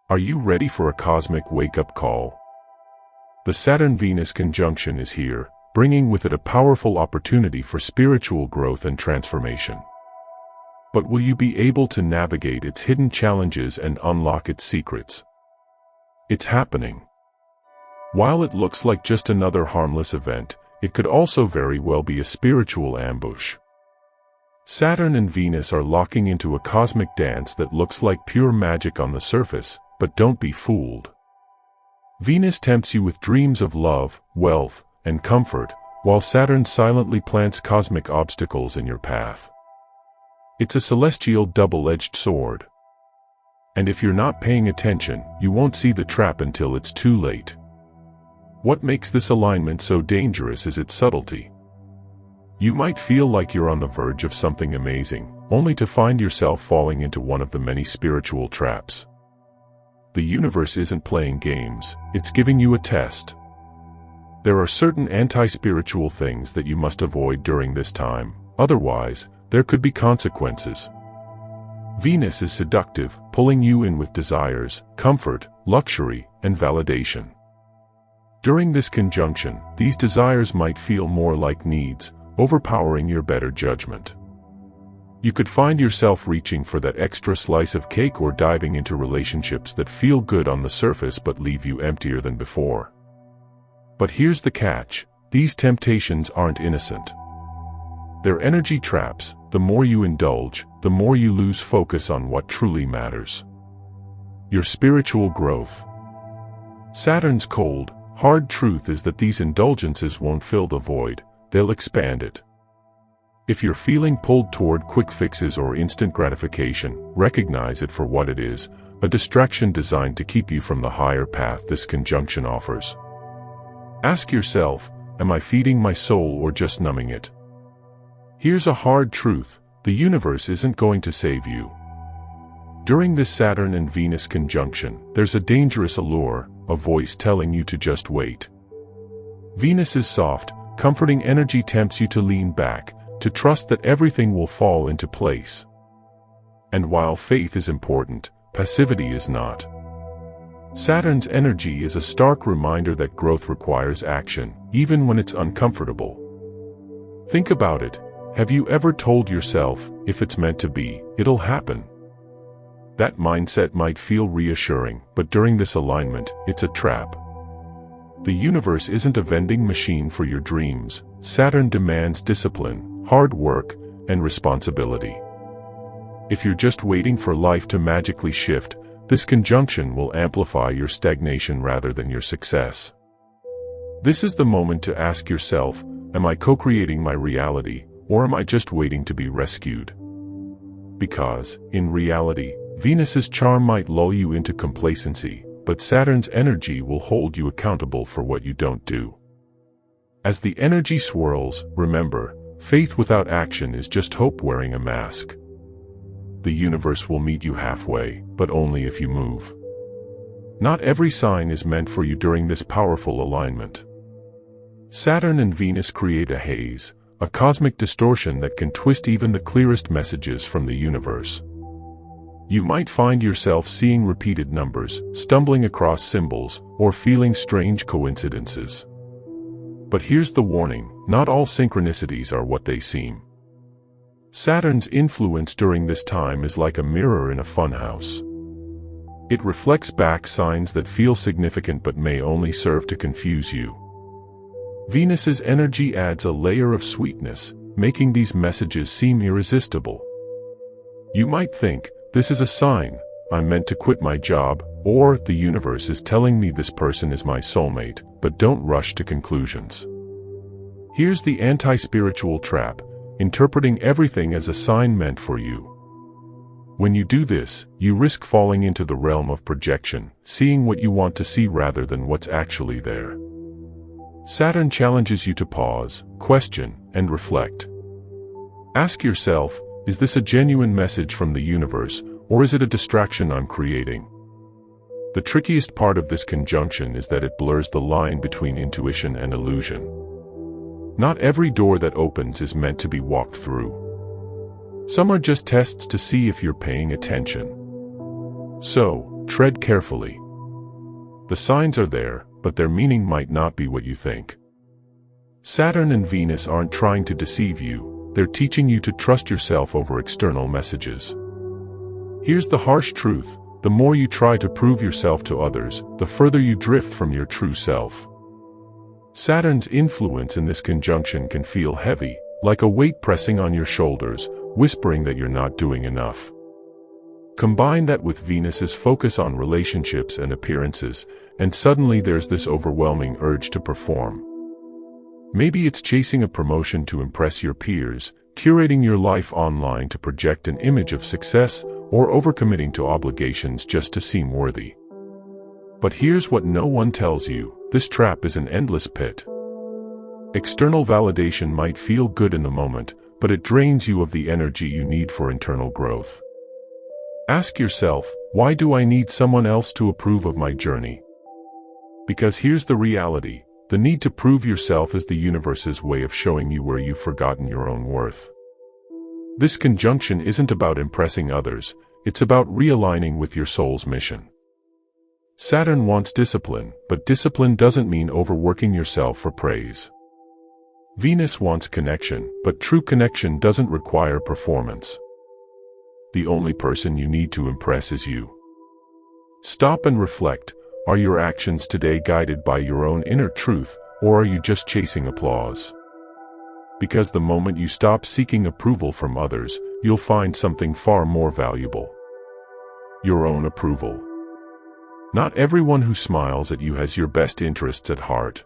Are you ready for a cosmic wake-up call? The Saturn-Venus conjunction is here, bringing with it a powerful opportunity for spiritual growth and transformation. But will you be able to navigate its hidden challenges and unlock its secrets? It's happening. While it looks like just another harmless event, it could also very well be a spiritual ambush. Saturn and Venus are locking into a cosmic dance that looks like pure magic on the surface, but don't be fooled. Venus tempts you with dreams of love, wealth, and comfort, while Saturn silently plants cosmic obstacles in your path. It's a celestial double-edged sword. And if you're not paying attention, you won't see the trap until it's too late. What makes this alignment so dangerous is its subtlety. You might feel like you're on the verge of something amazing, only to find yourself falling into one of the many spiritual traps. The universe isn't playing games, it's giving you a test. There are certain anti-spiritual things that you must avoid during this time, otherwise, there could be consequences. Venus is seductive, pulling you in with desires, comfort, luxury, and validation. During this conjunction, these desires might feel more like needs, overpowering your better judgment. You could find yourself reaching for that extra slice of cake or diving into relationships that feel good on the surface but leave you emptier than before. But here's the catch: these temptations aren't innocent. They're energy traps. The more you indulge, the more you lose focus on what truly matters: your spiritual growth. Saturn's cold, hard truth is that these indulgences won't fill the void, they'll expand it. If you're feeling pulled toward quick fixes or instant gratification, recognize it for what it is: a distraction designed to keep you from the higher path this conjunction offers. Ask yourself, am I feeding my soul or just numbing it? Here's a hard truth: the universe isn't going to save you. During this Saturn and Venus conjunction, there's a dangerous allure, a voice telling you to just wait. Venus's soft, comforting energy tempts you to lean back, to trust that everything will fall into place. And while faith is important, passivity is not. Saturn's energy is a stark reminder that growth requires action, even when it's uncomfortable. Think about it. Have you ever told yourself, if it's meant to be, it'll happen? That mindset might feel reassuring, but during this alignment, it's a trap. The universe isn't a vending machine for your dreams. Saturn demands discipline, hard work, and responsibility. If you're just waiting for life to magically shift, this conjunction will amplify your stagnation rather than your success. This is the moment to ask yourself, am I co-creating my reality, or am I just waiting to be rescued? Because, in reality, Venus's charm might lull you into complacency, but Saturn's energy will hold you accountable for what you don't do. As the energy swirls, remember, faith without action is just hope wearing a mask. The universe will meet you halfway, but only if you move. Not every sign is meant for you during this powerful alignment. Saturn and Venus create a haze, a cosmic distortion that can twist even the clearest messages from the universe. You might find yourself seeing repeated numbers, stumbling across symbols, or feeling strange coincidences. But here's the warning: not all synchronicities are what they seem. Saturn's influence during this time is like a mirror in a funhouse. It reflects back signs that feel significant but may only serve to confuse you. Venus's energy adds a layer of sweetness, making these messages seem irresistible. You might think, this is a sign, I'm meant to quit my job, or the universe is telling me this person is my soulmate, but don't rush to conclusions. Here's the anti-spiritual trap: interpreting everything as a sign meant for you. When you do this, you risk falling into the realm of projection, seeing what you want to see rather than what's actually there. Saturn challenges you to pause, question, and reflect. Ask yourself, is this a genuine message from the universe, or is it a distraction I'm creating? The trickiest part of this conjunction is that it blurs the line between intuition and illusion. Not every door that opens is meant to be walked through. Some are just tests to see if you're paying attention. So, tread carefully. The signs are there, but their meaning might not be what you think. Saturn and Venus aren't trying to deceive you, they're teaching you to trust yourself over external messages. Here's the harsh truth: the more you try to prove yourself to others, the further you drift from your true self. Saturn's influence in this conjunction can feel heavy, like a weight pressing on your shoulders, whispering that you're not doing enough. Combine that with Venus's focus on relationships and appearances, and suddenly there's this overwhelming urge to perform. Maybe it's chasing a promotion to impress your peers, curating your life online to project an image of success, or overcommitting to obligations just to seem worthy. But here's what no one tells you: this trap is an endless pit. External validation might feel good in the moment, but it drains you of the energy you need for internal growth. Ask yourself, why do I need someone else to approve of my journey? Because here's the reality: the need to prove yourself is the universe's way of showing you where you've forgotten your own worth. This conjunction isn't about impressing others, it's about realigning with your soul's mission. Saturn wants discipline, but discipline doesn't mean overworking yourself for praise. Venus wants connection, but true connection doesn't require performance. The only person you need to impress is you. Stop and reflect: are your actions today guided by your own inner truth, or are you just chasing applause? Because the moment you stop seeking approval from others, you'll find something far more valuable: your own approval. Not everyone who smiles at you has your best interests at heart.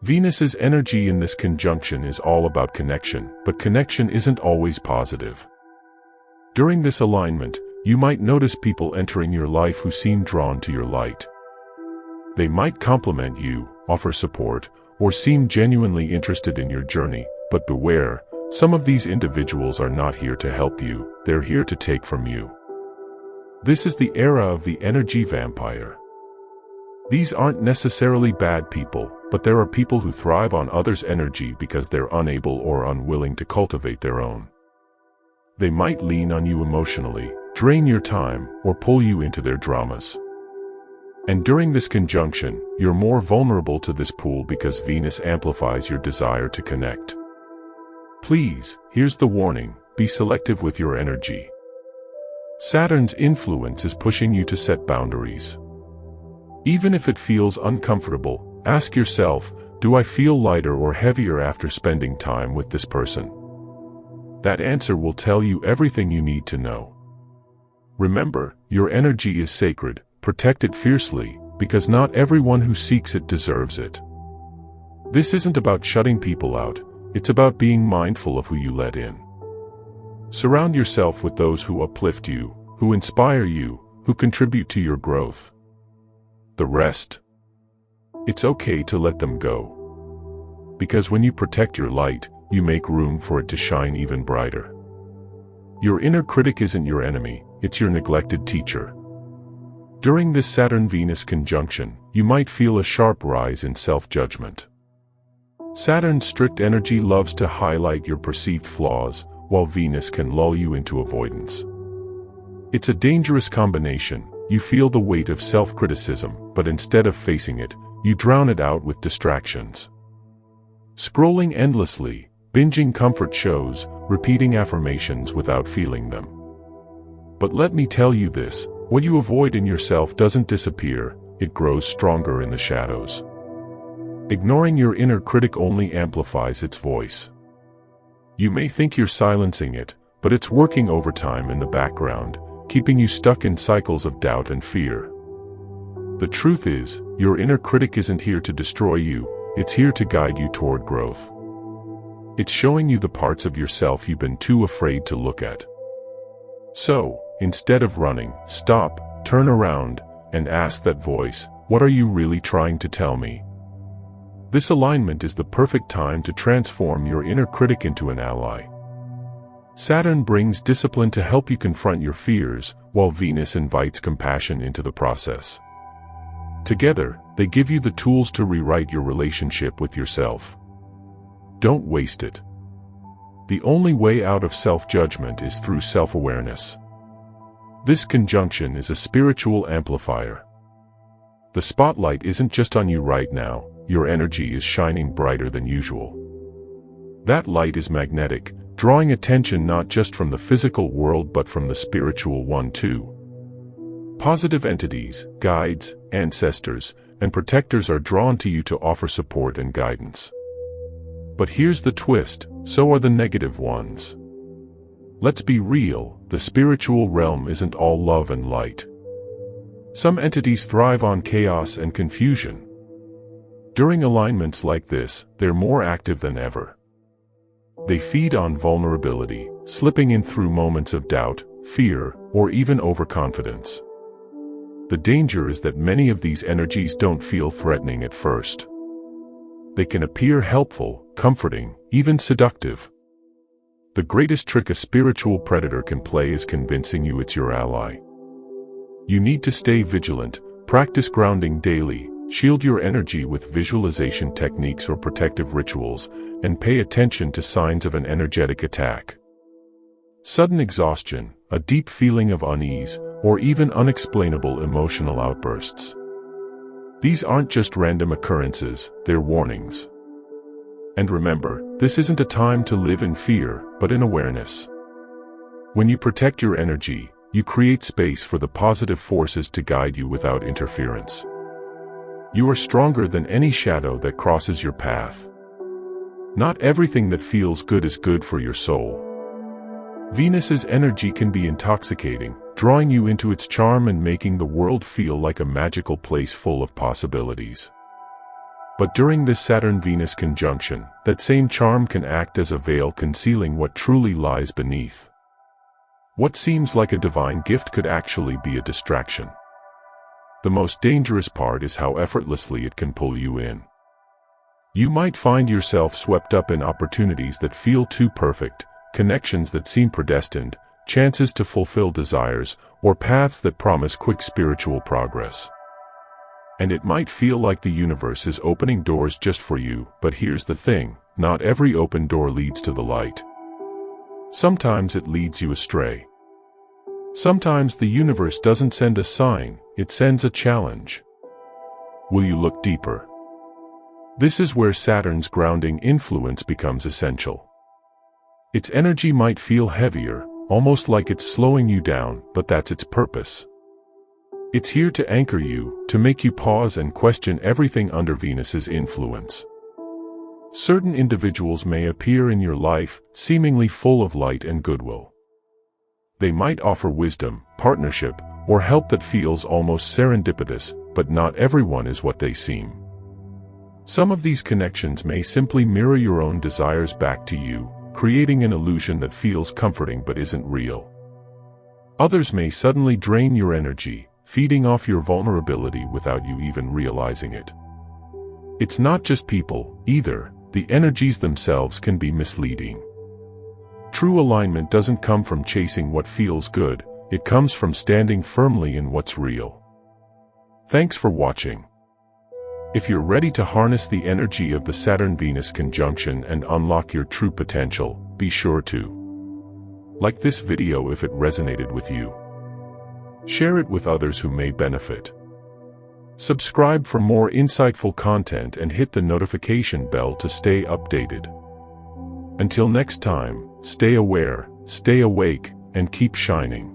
Venus's energy in this conjunction is all about connection, but connection isn't always positive. During this alignment, you might notice people entering your life who seem drawn to your light. They might compliment you, offer support, or seem genuinely interested in your journey, but beware, some of these individuals are not here to help you, they're here to take from you. This is the era of the energy vampire. These aren't necessarily bad people, but there are people who thrive on others' energy because they're unable or unwilling to cultivate their own. They might lean on you emotionally, drain your time, or pull you into their dramas. And during this conjunction, you're more vulnerable to this pull because Venus amplifies your desire to connect. Please, here's the warning: be selective with your energy. Saturn's influence is pushing you to set boundaries. Even if it feels uncomfortable, ask yourself, do I feel lighter or heavier after spending time with this person? That answer will tell you everything you need to know. Remember, your energy is sacred, protect it fiercely, because not everyone who seeks it deserves it. This isn't about shutting people out, it's about being mindful of who you let in. Surround yourself with those who uplift you, who inspire you, who contribute to your growth. The rest, it's okay to let them go. Because when you protect your light, you make room for it to shine even brighter. Your inner critic isn't your enemy, it's your neglected teacher. During this Saturn-Venus conjunction, you might feel a sharp rise in self-judgment. Saturn's strict energy loves to highlight your perceived flaws, while Venus can lull you into avoidance. It's a dangerous combination. You feel the weight of self-criticism, but instead of facing it, you drown it out with distractions. Scrolling endlessly, binging comfort shows, repeating affirmations without feeling them. But let me tell you this: what you avoid in yourself doesn't disappear, it grows stronger in the shadows. Ignoring your inner critic only amplifies its voice. You may think you're silencing it, but it's working overtime in the background, keeping you stuck in cycles of doubt and fear. The truth is, your inner critic isn't here to destroy you, it's here to guide you toward growth. It's showing you the parts of yourself you've been too afraid to look at. So, instead of running, stop, turn around, and ask that voice, what are you really trying to tell me? This alignment is the perfect time to transform your inner critic into an ally. Saturn brings discipline to help you confront your fears, while Venus invites compassion into the process. Together, they give you the tools to rewrite your relationship with yourself. Don't waste it. The only way out of self-judgment is through self-awareness. This conjunction is a spiritual amplifier. The spotlight isn't just on you right now, your energy is shining brighter than usual. That light is magnetic, drawing attention not just from the physical world but from the spiritual one too. Positive entities, guides, ancestors, and protectors are drawn to you to offer support and guidance. But here's the twist, so are the negative ones. Let's be real, the spiritual realm isn't all love and light. Some entities thrive on chaos and confusion. During alignments like this, they're more active than ever. They feed on vulnerability, slipping in through moments of doubt, fear, or even overconfidence. The danger is that many of these energies don't feel threatening at first. They can appear helpful, comforting, even seductive. The greatest trick a spiritual predator can play is convincing you it's your ally. You need to stay vigilant, practice grounding daily, shield your energy with visualization techniques or protective rituals, and pay attention to signs of an energetic attack. Sudden exhaustion, a deep feeling of unease, or even unexplainable emotional outbursts. These aren't just random occurrences, they're warnings. And remember, this isn't a time to live in fear, but in awareness. When you protect your energy, you create space for the positive forces to guide you without interference. You are stronger than any shadow that crosses your path. Not everything that feels good is good for your soul. Venus's energy can be intoxicating, drawing you into its charm and making the world feel like a magical place full of possibilities. But during this Saturn-Venus conjunction, that same charm can act as a veil concealing what truly lies beneath. What seems like a divine gift could actually be a distraction. The most dangerous part is how effortlessly it can pull you in. You might find yourself swept up in opportunities that feel too perfect, connections that seem predestined, chances to fulfill desires, or paths that promise quick spiritual progress. And it might feel like the universe is opening doors just for you, but here's the thing, not every open door leads to the light. Sometimes it leads you astray. Sometimes the universe doesn't send a sign, it sends a challenge. Will you look deeper? This is where Saturn's grounding influence becomes essential. Its energy might feel heavier, almost like it's slowing you down, but that's its purpose. It's here to anchor you, to make you pause and question everything under Venus's influence. Certain individuals may appear in your life, seemingly full of light and goodwill. They might offer wisdom, partnership, or help that feels almost serendipitous, but not everyone is what they seem. Some of these connections may simply mirror your own desires back to you, creating an illusion that feels comforting but isn't real. Others may suddenly drain your energy, feeding off your vulnerability without you even realizing it. It's not just people, either. The energies themselves can be misleading. True alignment doesn't come from chasing what feels good, it comes from standing firmly in what's real. Thanks for watching. If you're ready to harness the energy of the Saturn-Venus conjunction and unlock your true potential, be sure to like this video if it resonated with you. Share it with others who may benefit. Subscribe for more insightful content and hit the notification bell to stay updated. Until next time, stay aware, stay awake, and keep shining.